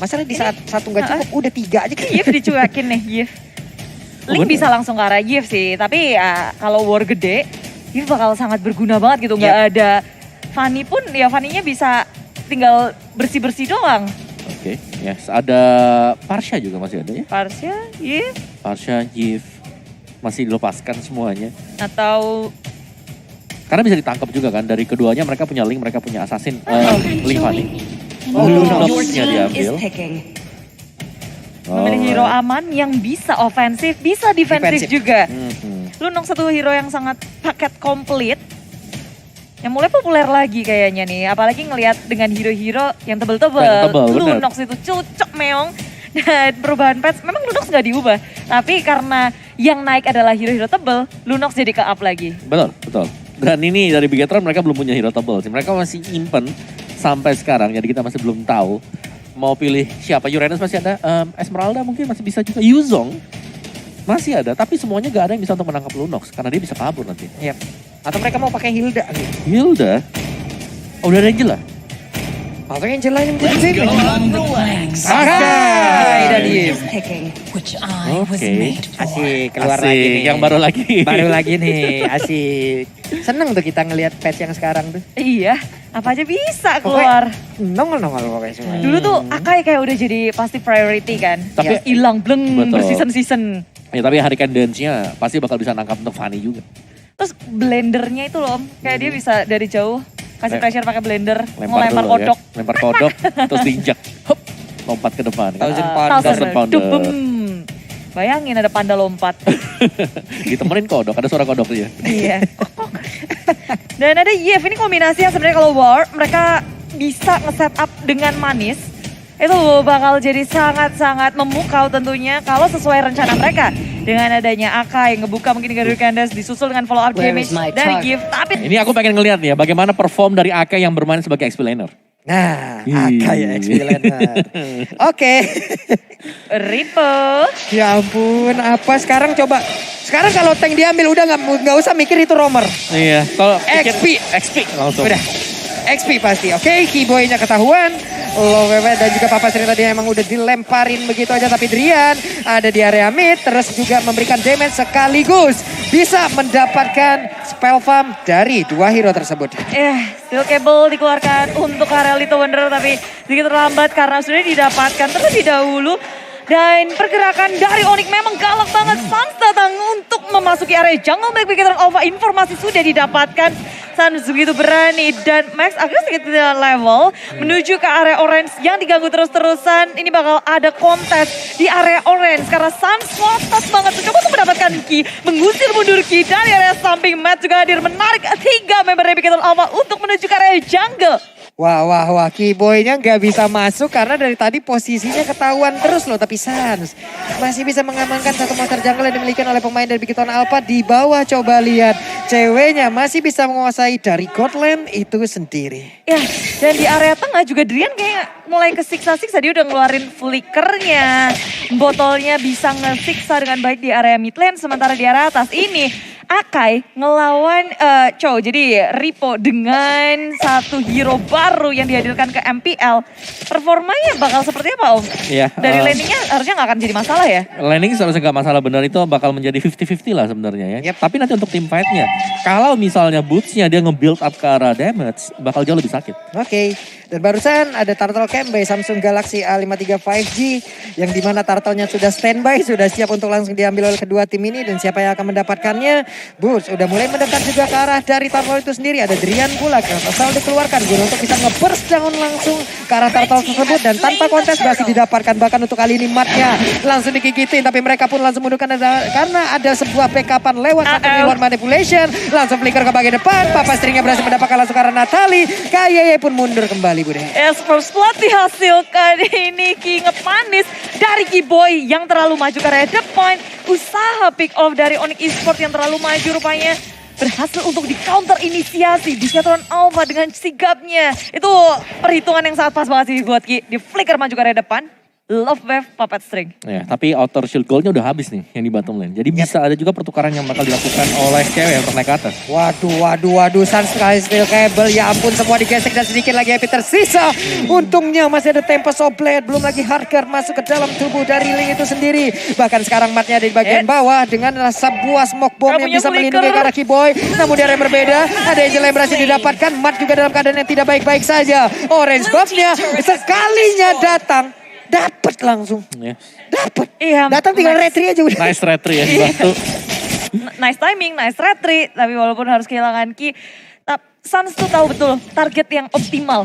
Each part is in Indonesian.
Masalah di saat satu nggak cukup, udah 3 aja. Yif dicuekin nih, Yif. Link bisa langsung ke arah Yif sih, tapi ya kalau war gede, Yif bakal sangat berguna banget gitu. Nggak ada Fanny pun, ya Fanny-nya bisa tinggal bersih-bersih doang. Oke, ya ada Parsha juga masih ada ya. Parsha, Yif. Parsha, Yif, masih dilepaskan semuanya. Atau karena bisa ditangkap juga kan, dari keduanya mereka punya Link, mereka punya Assassin, Link Fanny. Lunox-nya diambil. Memilih hero aman yang bisa ofensif, bisa defensif juga. Lunox satu hero yang sangat paket komplit. Yang mulai populer lagi kayaknya nih. Apalagi ngelihat dengan hero-hero yang tebel-tebel. Lunox itu cocok meong. Dan perubahan patch, memang Lunox nggak diubah. Tapi karena yang naik adalah hero-hero tebel, Lunox jadi ke-up lagi. Betul, betul. Dan ini dari Bigetron mereka belum punya hero tebel sih. Mereka masih nyimpen sampai sekarang. Jadi kita masih belum tahu mau pilih siapa. Uranus masih ada, Esmeralda mungkin masih bisa juga. Yuzong masih ada, tapi semuanya gak ada yang bisa untuk menangkap Lunox. Karena dia bisa kabur nanti. Yap. Atau mereka mau pakai Hilda. Hilda? Oh, udah ada Angel lah? Atau Angel lain yang mungkin. Akai dan Yif. Oke. Asik, keluar lagi nih. Yang baru lagi. Baru lagi nih, asik. Seneng tuh kita ngelihat patch yang sekarang tuh. Iya, apa aja bisa keluar. Nongol-nongol pokoknya semua. Dulu tuh Akai kayak udah jadi pasti priority kan. Tapi hilang bleng berseason-season. Ya tapi Hurricane Dance-nya pasti bakal bisa nangkap untuk Fanny juga. Terus blendernya itu loh, kayak dia bisa dari jauh kasih pressure pakai blender, ngelempar dulu kodok. Ya. Lempar kodok, terus diinjak. Hop, lompat ke depan. Thousand pounder. Bayangin ada panda lompat. Ditemenin kodok, ada suara kodok dia. Iya. Dan ada Yef, ini kombinasi yang sebenarnya kalau war, mereka bisa nge-setup dengan manis. Itu bakal jadi sangat-sangat memukau tentunya kalau sesuai rencana mereka. Dengan adanya Akai ngebuka mungkin Garuda Candace disusul dengan follow up damage dari Gift. Tapi ini aku pengen ngeliat nih ya bagaimana perform dari Akai yang bermain sebagai XP laner. Nah, Akai ya XP laner. Oke. Ripo. Ya ampun, apa sekarang coba. Sekarang kalau tank diambil udah nggak usah mikir itu roamer. Iya, kalau XP langsung. Udah. XP pasti, oke, Keyboy-nya ketahuan. Lowewe dan juga Papa Sri tadi emang udah dilemparin begitu aja. Tapi Drian ada di area mid, terus juga memberikan damage sekaligus. Bisa mendapatkan spell farm dari 2 hero tersebut. Steel Cable dikeluarkan untuk area Little Wonder. Tapi sedikit terlambat karena sudah didapatkan terlebih dahulu. Dan pergerakan dari Onyx memang galak banget. Sans datang untuk memasuki area jungle Backpicker Alpha. Informasi sudah didapatkan. Sans begitu berani dan Max akhirnya sedikit level menuju ke area orange yang diganggu terus-terusan. Ini bakal ada kontes di area orange karena Sans watas banget. Coba untuk mendapatkan Ki, mengusir mundur Ki dari area samping. Matt juga hadir menarik 3 member Backpicker Alpha untuk menuju ke area jungle. Wah, Keyboy-nya nggak bisa masuk karena dari tadi posisinya ketahuan terus loh. Tapi Sans masih bisa mengamankan satu monster jungle yang dimiliki oleh pemain dari Bigetron Alpha. Di bawah coba lihat, ceweknya masih bisa menguasai dari Godland itu sendiri. Ya, dan di area tengah juga Drian kayak mulai kesiksa-siksa. Dia udah ngeluarin flickernya, botolnya bisa ngesiksa dengan baik di area mid lane. Sementara di area atas ini Akai ngelawan Chow. Jadi Ripo dengan satu hero baru yang dihadirkan ke MPL. Performanya bakal seperti apa Om? Iya. Dari landingnya harusnya nggak akan jadi masalah ya? Landing seharusnya nggak masalah, benar itu bakal menjadi 50-50 lah sebenarnya ya. Tapi nanti untuk tim fight-nya, kalau misalnya boots-nya dia nge-build up ke arah damage, bakal jauh lebih sakit. Oke. Dan barusan ada Turtle Cam by Samsung Galaxy A53 5G. Yang dimana Turtle-nya sudah standby, sudah siap untuk langsung diambil oleh kedua tim ini. Dan siapa yang akan mendapatkannya? Boots udah mulai mendekat juga ke arah dari Turtle itu sendiri. Ada Drian pula yang asal dikeluarkan guna untuk bisa nge-burst down langsung ke arah Turtle tersebut. Dan tanpa kontes berhasil didapatkan. Bahkan untuk kali ini matnya langsung digigitin. Tapi mereka pun langsung mundurkan karena ada sebuah backupan lewat satu reward manipulation. Langsung flicker ke bagian depan. Papa Stringnya berhasil mendapatkan langsung ke arah Natali. Kayeye pun mundur kembali Bude. First blood dihasilkan ini Ki ngepanis dari Keyboy yang terlalu maju ke area the point. Usaha pick off dari Onyx Esports yang terlalu maju rupanya berhasil untuk di counter inisiasi di Bigetron Alpha dengan sigapnya. Itu perhitungan yang sangat pas banget sih buat Ki. Di flicker maju ke area depan. Love Wave Puppet String. Ya, tapi outer shield goldnya udah habis nih yang di bottom lane. Jadi bisa ada juga pertukaran yang bakal dilakukan oleh cewek untuk naik ke atas. Waduh, Sunskyle Steel Cable, ya ampun semua digesek dan sedikit lagi HP tersisa. Untungnya masih ada Tempest of Blade, belum lagi Hardcore masuk ke dalam tubuh dari Ling itu sendiri. Bahkan sekarang matnya ada di bagian bawah dengan sebuah smoke bomb yang bisa melindungi ke arah Keyboy. Namun di area yang berbeda, ada Angel yang berhasil didapatkan, Mat juga dalam keadaan yang tidak baik-baik saja. Orange buff-nya sekalinya datang. Dapat langsung. Ya. Dapat. Iya. Datang tinggal retry aja udah. Nice retry ya dibantu. Nice timing, nice retry. Tapi walaupun harus kehilangan Ki, Suns tuh tahu betul target yang optimal.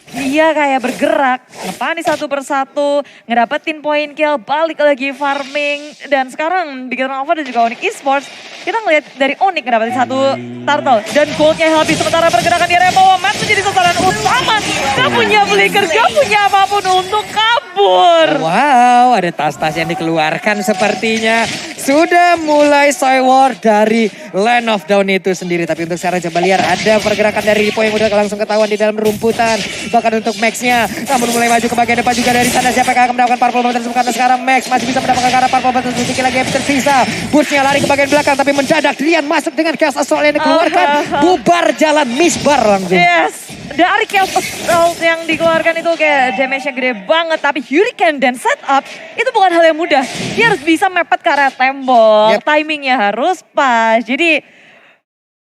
Dia kayak bergerak, ngepani satu persatu, ngedapetin poin kill, balik lagi farming. Dan sekarang Big Alpha dan juga Onyx Esports, kita ngeliat dari Onyx ngedapetin satu turtle. Dan goldnya habis, sementara pergerakan di area bawah, Matt menjadi sasaran utama. Gak punya flicker, gak punya apapun untuk kabur. Wow, ada tas-tas yang dikeluarkan sepertinya. Sudah mulai soy war dari Land of Dawn itu sendiri. Tapi untuk sekarang coba lihat ada pergerakan dari Ripo yang udah langsung ketahuan di dalam rumputan. Bahkan untuk Max-nya, namun mulai maju ke bagian depan juga dari sana. Siapa yang akan mendapatkan purple button tersebut? Karena sekarang Max masih bisa mendapatkan ke arah purple button sedikit lagi yang tersisa. Boots-nya lari ke bagian belakang tapi mendadak Drian masuk dengan Chaos Assault yang dikeluarkan. Bubar jalan misbar langsung. Yes, dari Chaos Assault yang dikeluarkan itu kayak damage-nya gede banget. Tapi Hurricane dan setup itu bukan hal yang mudah. Dia harus bisa mepet ke arah tembok. Timingnya harus pas. Jadi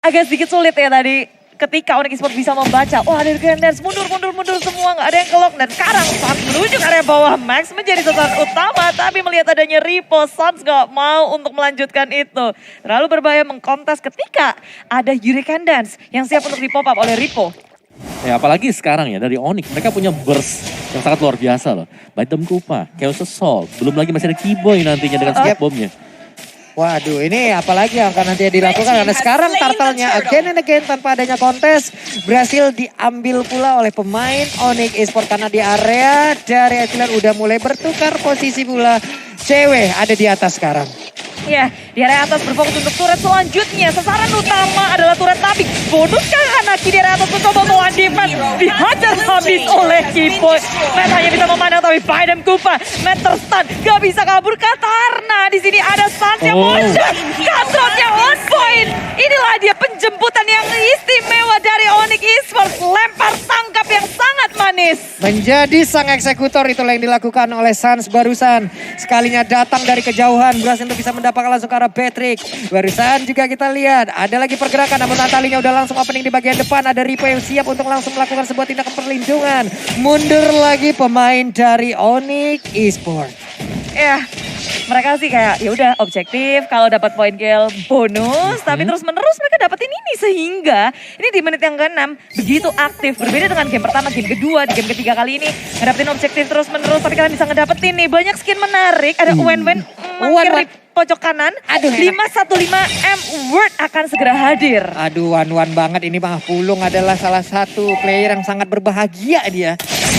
agak sedikit sulit ya tadi. Ketika Onyx Esports bisa membaca, wah ada Grand Dance, mundur semua, nggak ada yang kelok. Dan sekarang Suns menuju ke area bawah, Max menjadi sasaran utama. Tapi melihat adanya Ripo, Suns nggak mau untuk melanjutkan itu. Terlalu berbahaya mengkontes ketika ada Hurricane Dance yang siap untuk dipop up oleh Ripo. Ya apalagi sekarang ya dari Onyx, mereka punya burst yang sangat luar biasa loh. Baitem Kupa, Chaos Assault, belum lagi masih ada Keyboy nantinya dengan smoke bomb-nya. Waduh, ini apalagi yang akan nanti dilakukan karena sekarang turtle-nya again and again tanpa adanya kontes berhasil diambil pula oleh pemain Onyx Esports karena di area dari Etilan udah mulai bertukar posisi pula. Cewek ada di atas sekarang. Ya, di area atas berfokus untuk turret selanjutnya. Sasaran utama adalah turret tapi bonuskah Hanaki di area atas mencoba melawan defense. Dihajar habis oleh Keyboy. Matt hanya bisa memandang tapi Baitem Kupa. Matt terstun, gak bisa kabur. Katarna di sini ada Suns yang muncul. Cutthroat-nya on point. Inilah dia penjemputan yang istimewa dari Onyx Esports. Lempar tangkap yang sangat manis. Menjadi sang eksekutor itulah yang dilakukan oleh Suns barusan. Sekalinya datang dari kejauhan berhasil untuk bisa mendapatkan langsung ke arah Patrick. Barusan juga kita lihat ada lagi pergerakan namun Natalinya udah langsung opening di bagian depan. Ada Ripo yang siap untuk langsung melakukan sebuah tindakan perlindungan. Mundur lagi pemain dari Onyx Esports. Ya, mereka sih kayak ya udah objektif kalau dapat poin kill bonus, tapi terus-menerus mereka dapetin ini sehingga ini di menit yang ke-6 begitu aktif. Berbeda dengan game pertama, game kedua, di game ketiga kali ini ngedapetin objektif terus-menerus tapi kalian bisa ngedapetin nih banyak skin menarik. Ada Wen-Wen mangkir di pojok kanan. Aduh, 515M Word akan segera hadir. Aduh, wan-wan banget ini Bang Pulung adalah salah satu player yang sangat berbahagia dia.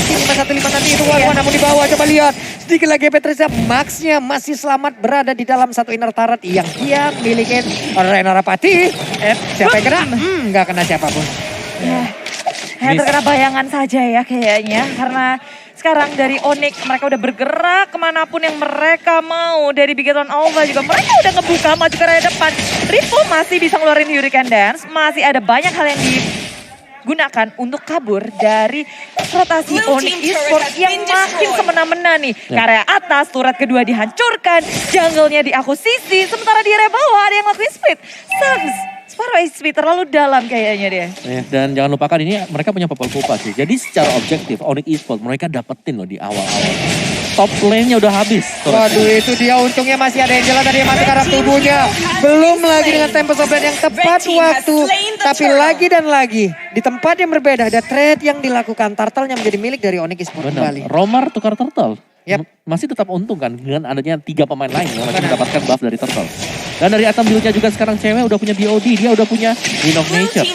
Ini 515 nanti itu wan-wan namun di bawah coba lihat. Sedikit lagi Petrisa, Max-nya masih selamat berada di dalam satu inner turret yang dia milikin Rena Rapati. Siapa yang kena? Nggak kena siapapun. Ya, terkena bayangan saja ya kayaknya karena sekarang dari Onyx mereka udah bergerak kemanapun yang mereka mau. Dari Bigetron Alpha juga mereka udah ngebuka maju ke area depan. Ripo masih bisa ngeluarin Hurricane Dance. Masih ada banyak hal yang digunakan untuk kabur dari rotasi Onyx Esports yang makin semena-mena nih. Ke area atas turret kedua dihancurkan. Jungle-nya diakusisi. Sementara di area bawah ada yang lakuin split. Suns Sparrow HP terlalu dalam kayaknya dia. Ya, dan jangan lupakan ini mereka punya Purple Kupa sih. Jadi secara objektif Onyx Esports mereka dapetin loh di awal-awal. Top lane-nya udah habis. Waduh itu dia untungnya masih ada Angela tadi yang masuk ke arah tubuhnya. Belum lagi dengan Tempest of Blade yang tepat waktu. Tapi lagi dan lagi di tempat yang berbeda ada trade yang dilakukan. Turtle-nya menjadi milik dari Onyx Esports kembali. Romar tukar Turtle. Yep. Masih tetap untung kan dengan adanya 3 pemain lain yang masih mendapatkan buff dari Turtle. Dan dari item build-nya juga sekarang cewek udah punya BOD, dia udah punya Wind of Nature.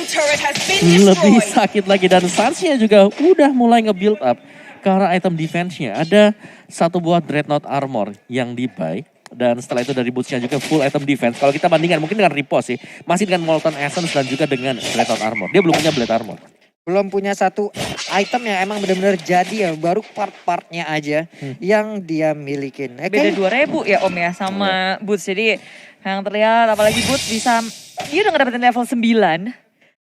Lebih sakit lagi dan Suns-nya juga udah mulai nge-build up ke arah item defense-nya. Ada satu buah Dreadnought Armor yang di-buy. Dan setelah itu dari boots-nya juga full item defense. Kalau kita bandingkan mungkin dengan Ripo sih, masih dengan Molten Essence dan juga dengan Dreadnought Armor. Dia belum punya Blade Armor. belum punya satu item yang emang benar-benar jadi ya, baru part-partnya aja yang dia milikin. Beda 2.000 ya Om ya sama Boots. Jadi yang terlihat apalagi Boots bisa, dia udah ngedapetin level 9.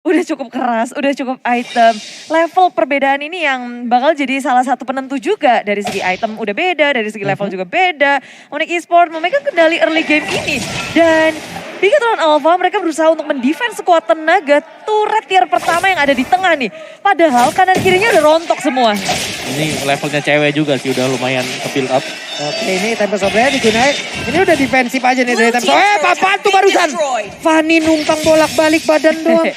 Udah cukup keras, udah cukup item. Level perbedaan ini yang bakal jadi salah satu penentu juga. Dari segi item udah beda, dari segi level juga beda. Onyx Esports memegang kendali early game ini. Dan Bigetron Alpha mereka berusaha untuk mendefense sekuat tenaga turret tier pertama yang ada di tengah nih. Padahal kanan kirinya udah rontok semua. Ini levelnya cewek juga sih, udah lumayan ke build up. Oke, ini Tempest of Raya digunain. Ini udah defensif aja nih dari Tempest. Apaan tuh barusan? Fanny numpang bolak-balik badan doang.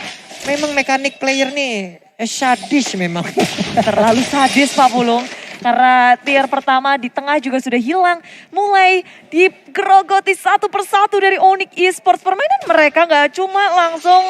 Memang mekanik player nih sadis memang. Terlalu sadis Pak Pulung. Karena tier pertama di tengah juga sudah hilang. Mulai digerogoti satu persatu dari Onyx Esports. Permainan mereka gak cuma langsung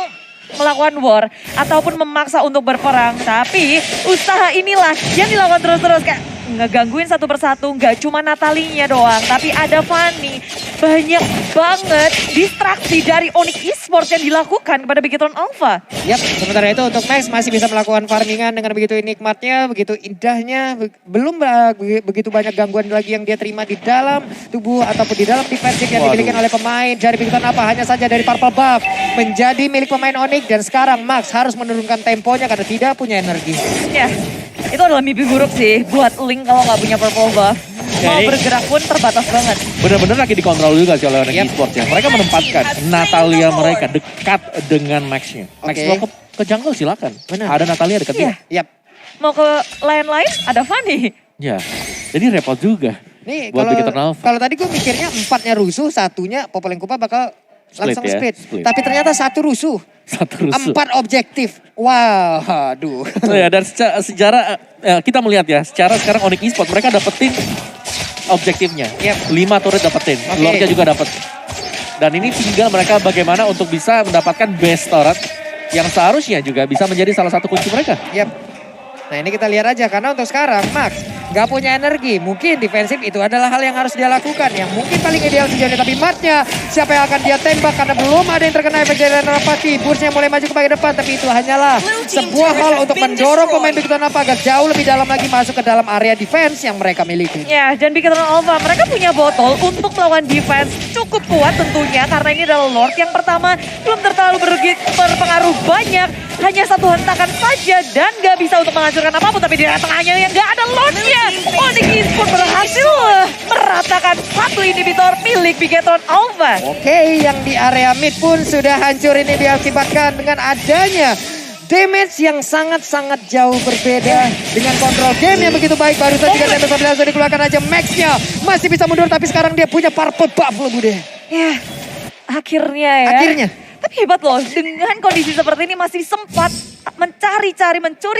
melakukan war ataupun memaksa untuk berperang. Tapi usaha inilah yang dilakukan terus-terus. Kayak ngegangguin satu persatu. Gak cuma Natalinya doang. Tapi ada Fanny. Banyak banget distraksi dari Onyx Esports yang dilakukan kepada Bigetron Alpha. Yap, sementara itu untuk Max masih bisa melakukan farmingan dengan begitu nikmatnya, begitu indahnya. Belum begitu banyak gangguan lagi yang dia terima di dalam tubuh ataupun di dalam defensif yang dimiliki oleh pemain. Dari Bigetron apa hanya saja dari Purple Buff menjadi milik pemain Onyx. Dan sekarang Max harus menurunkan temponya karena tidak punya energi. Ya, itu adalah mimpi buruk sih buat Link kalau nggak punya Purple Buff. Mau bergerak pun terbatas banget. Bener-bener lagi dikontrol juga sih oleh Onyx Esports ya. Mereka menempatkan Natalia mereka dekat dengan Max-nya. Max mau ke jungle silakan. Benar. Ada Natalia dekat dia. Yap. Mau ke lain-lain ada Fanny. Ya, jadi repot juga. Nih buat Bigetron Alpha. kalau tadi gue mikirnya 4-nya rusuh, satunya Popoleng Kupa bakal langsung split. Tapi ternyata satu rusuh. 4 objektif. Wah, aduh. Ya, dan secara kita melihat ya, secara sekarang Onyx Esports mereka dapetin objektifnya. 5 turret dapetin, Lordnya juga dapet. Dan ini tinggal mereka bagaimana untuk bisa mendapatkan best turret yang seharusnya juga bisa menjadi salah satu kunci mereka. Yap. Nah ini kita lihat aja karena untuk sekarang Max gak punya energi. Mungkin defensif itu adalah hal yang harus dia lakukan. Yang mungkin paling ideal sejauh ini. Tapi matnya siapa yang akan dia tembak karena belum ada yang terkena efek dari Narapati. Bursnya mulai maju ke bagian depan. Tapi itu hanyalah sebuah hal untuk mendorong pemain Bigetron Alpha agar jauh lebih dalam lagi masuk ke dalam area defense yang mereka miliki. Ya, dan Bigetron Alpha mereka punya botol untuk melakukan defense cukup kuat tentunya. Karena ini adalah Lord yang pertama belum terlalu berpengaruh banyak. Hanya satu hentakan saja dan gak bisa untuk menghancurkan apapun. Tapi di tengahnya yang gak ada Lordnya. Onyx Esports berhasil meratakan satu inhibitor milik Bigetron Alpha. Oke, yang di area mid pun sudah hancur. Ini diakibatkan dengan adanya damage yang sangat-sangat jauh berbeda. Dengan kontrol game yang begitu baik. Barusan juga damage 11 sudah dikeluarkan aja. Max-nya masih bisa mundur tapi sekarang dia punya Purple Buff loh Bude. Ya, akhirnya ya. Akhirnya. Tapi hebat loh, dengan kondisi seperti ini masih sempat mencuri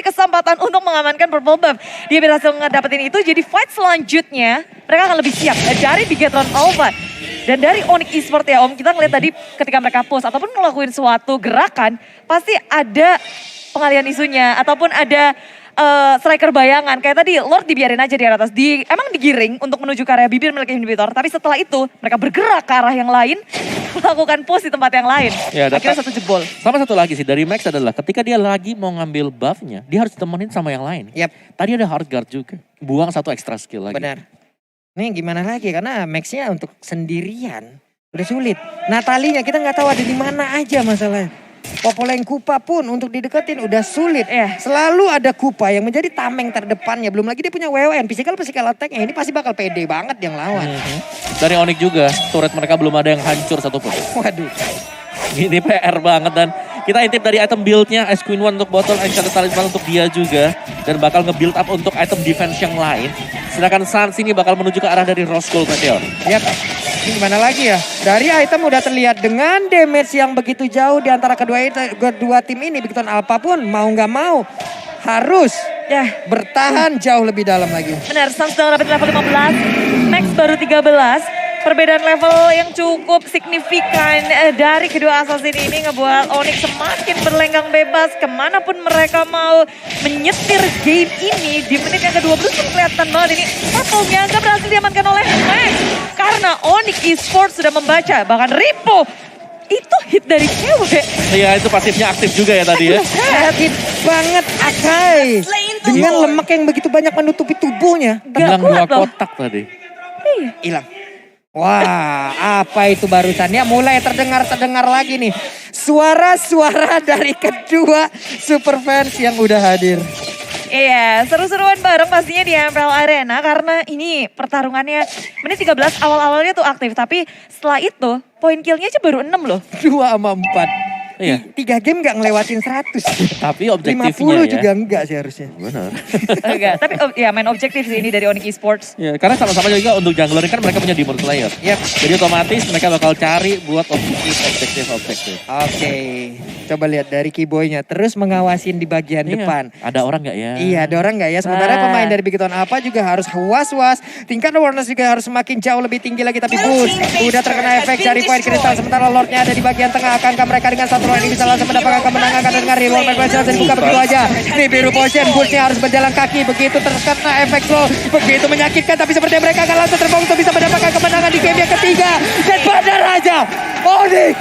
kesempatan untuk mengamankan Purple Buff. Dia berhasil ngedapetin itu, jadi fight selanjutnya mereka akan lebih siap dari Bigetron Alpha. Dan dari Onyx Esports ya Om, kita ngeliat tadi ketika mereka push ataupun ngelakuin suatu gerakan, pasti ada pengalihan isunya ataupun ada striker bayangan. Kayak tadi Lord dibiarin aja di atas, emang digiring untuk menuju ke area bibir milik inhibitor. Tapi setelah itu mereka bergerak ke arah yang lain, melakukan push di tempat yang lain. Ya, akhirnya satu jebol. Sama satu lagi sih dari Max adalah ketika dia lagi mau ngambil buffnya, dia harus ditemenin sama yang lain. Yap. Tadi ada hard guard juga, buang satu extra skill lagi. Benar. Nih gimana lagi karena Max-nya untuk sendirian udah sulit. Natalinya kita nggak tahu ada di mana aja masalahnya. Popoleng Kupa pun untuk dideketin udah sulit. Selalu ada Kupa yang menjadi tameng terdepannya. Belum lagi dia punya WWN, physical attack-nya. Ini pasti bakal pede banget yang lawan. Dari Onyx juga, turret mereka belum ada yang hancur satupun. Waduh. Ini PR banget dan kita intip dari item build-nya. Ice Queen One untuk botol, Enchanted Talisman untuk dia juga. Dan bakal nge-build up untuk item defense yang lain. Sedangkan Sans ini bakal menuju ke arah dari Rose Gold Meteor. Yap. Ini gimana lagi ya? Dari item udah terlihat dengan damage yang begitu jauh di antara kedua tim ini. Bigetron Alpha pun mau nggak mau harus bertahan jauh lebih dalam lagi. Benar, Sans sudah dapat level 15, Max baru 13. Perbedaan level yang cukup signifikan dari kedua assassin ini ngebuat Onyx semakin berlenggang bebas kemanapun mereka mau menyetir game ini. Di menit yang ke-20 kelihatan banget ini purple-nya gak berhasil diamankan oleh Max. Karena Onyx Esports sudah membaca, bahkan Ripo itu hit dari cewek. Iya itu pasifnya aktif juga ya tadi ya. Sakit banget Akai. Dengan lemak yang begitu banyak menutupi tubuhnya. Hilang kuat 2 loh. kotak tadi. Hilang. Wah, apa itu barusan? Ya mulai terdengar lagi nih. Suara-suara dari kedua super fans yang udah hadir. Iya, seru-seruan bareng pastinya di MPL Arena karena ini pertarungannya menit 13 awal-awalnya tuh aktif. Tapi setelah itu poin killnya aja baru 6 loh. 2 sama 4. Iya. 3 game gak ngelewatin 100. Tapi 50 objektifnya ya. juga enggak sih harusnya. Benar. Enggak, tapi ya main objektif sih ini dari Onyx Esports. Ya, karena sama-sama juga untuk jungler kan mereka punya demon player. Yap. Jadi otomatis mereka bakal cari buat objektif. Oke, coba lihat dari Keyboy-nya terus mengawasin di bagian Iya. depan. Ada orang nggak ya? Iya, ada orang nggak ya? Sementara pemain dari Bigeton apa juga harus was-was. Tingkat awareness juga harus semakin jauh lebih tinggi lagi. Tapi Boots udah terkena efek cari poin kristal. Sementara Lordnya ada di bagian tengah. Akankah mereka dengan satu lawan ini bisa langsung mendapatkan kemenangan? Akan dengan reroll berhasil dan dibuka begitu aja. Nih biru potion, Bootsnya harus berjalan kaki. Begitu terkena efek slow. Begitu menyakitkan. Tapi sepertinya mereka akan langsung terbang untuk bisa mendapatkan kemenangan di game yang ketiga. Dan badar aja. Onyx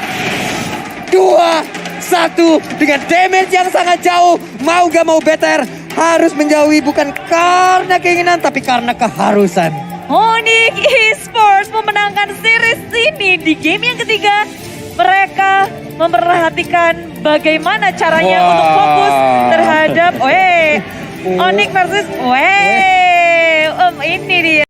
2-1 dengan damage yang sangat jauh. Mau gak mau better harus menjauhi bukan karena keinginan tapi karena keharusan. Onyx Esports memenangkan series ini di game yang ketiga. Mereka memperhatikan bagaimana caranya Wah. untuk fokus terhadap Onyx versus ini dia.